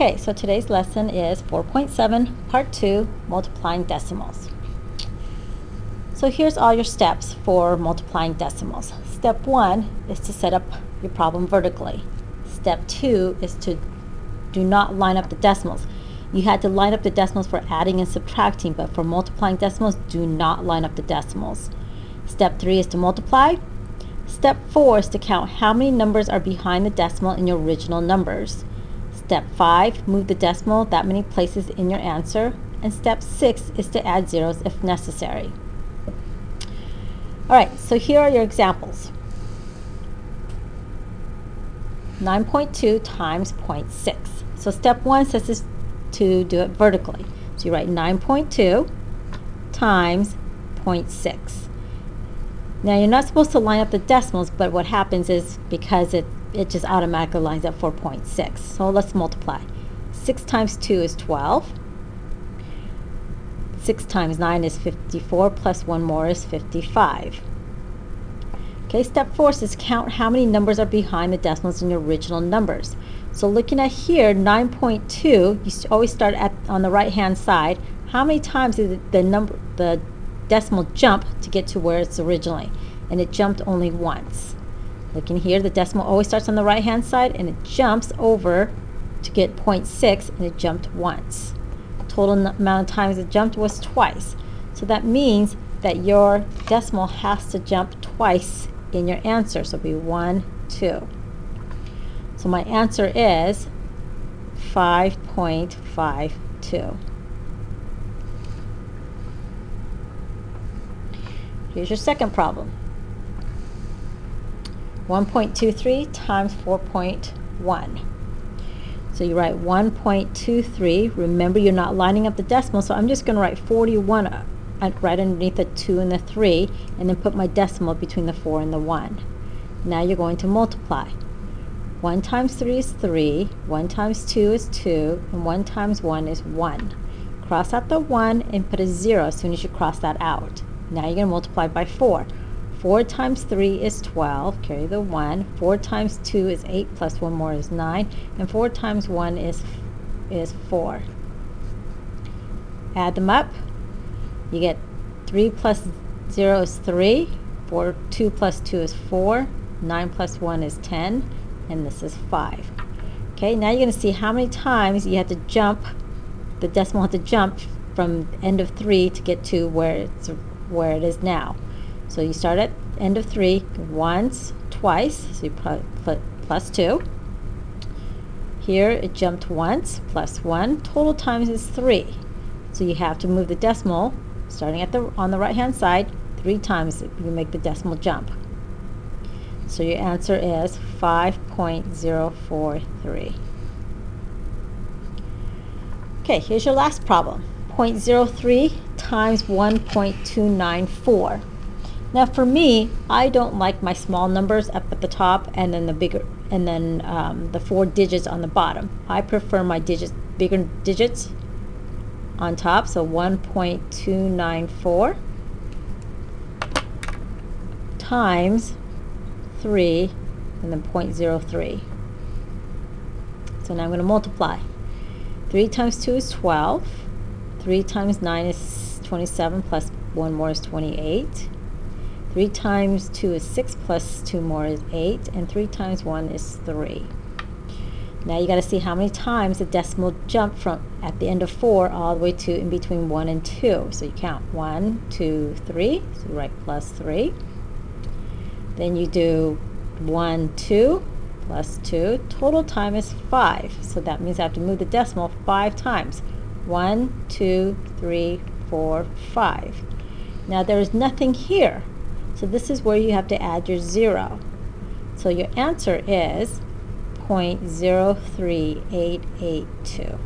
Okay, so today's lesson is 4.7, Part 2, Multiplying Decimals. So here's all your steps for multiplying decimals. Step 1 is to set up your problem vertically. Step 2 is to do not line up the decimals. You had to line up the decimals for adding and subtracting, but for multiplying decimals, do not line up the decimals. Step 3 is to multiply. Step 4 is to count how many numbers are behind the decimal in your original numbers. Step 5, move the decimal that many places in your answer. And step 6 is to add zeros if necessary. Alright, so here are your examples. 9.2 times 0.6. So step 1 says this to do it vertically. So you write 9.2 times 0.6. Now you're not supposed to line up the decimals, but what happens is because it just automatically lines up for 0.6. So let's multiply. 6 times 2 is 12. 6 times 9 is 54, plus 1 more is 55. Okay, step 4 says count how many numbers are behind the decimals in your original numbers. So looking at here, 9.2, you always start on the right hand side. How many times did the decimal jump to get to where it's originally? And it jumped only once. Looking here, the decimal always starts on the right hand side and it jumps over to get 0.6 and it jumped once. Total amount of times it jumped was twice. So that means that your decimal has to jump twice in your answer. So it'll be 1, 2. So my answer is 5.52. Here's your second problem. 1.23 times 4.1. So you write 1.23. Remember, you're not lining up the decimal, so I'm just going to write 41 right underneath the 2 and the 3, and then put my decimal between the 4 and the 1. Now you're going to multiply. 1 times 3 is 3, 1 times 2 is 2, and 1 times 1 is 1. Cross out the 1 and put a 0 as soon as you cross that out. Now you're going to multiply by 4. 4 times 3 is 12, carry the 1. 4 times 2 is 8, plus 1 more is 9. And 4 times 1 is 4. Add them up. You get 3 plus 0 is 3. 2 plus 2 is 4. 9 plus 1 is 10. And this is 5. Okay, now you're going to see how many times you have to jump, the decimal had to jump from end of 3 to get to where it is now. So you start at end of 3 once, twice, so you put plus 2. Here it jumped once, plus 1. Total times is 3. So you have to move the decimal, starting on the right hand side, 3 times you make the decimal jump. So your answer is 5.043. Okay, here's your last problem. 0.03 times 1.294. Now for me, I don't like my small numbers up at the top and then the bigger, and then the 4 digits on the bottom. I prefer my bigger digits on top. So 1.294 times 3 and then 0.03. So now I'm going to multiply. 3 times 2 is 12. 3 times 9 is 27, plus 1 more is 28. 3 times 2 is 6, plus 2 more is 8. And 3 times 1 is 3. Now you got to see how many times the decimal jumped from at the end of 4 all the way to in between 1 and 2. So you count 1, 2, 3. So you write plus 3. Then you do 1, 2, plus 2. Total time is 5. So that means I have to move the decimal 5 times. 1, 2, 3, 4, 5. Now there is nothing here. So this is where you have to add your 0. So your answer is 0.03882.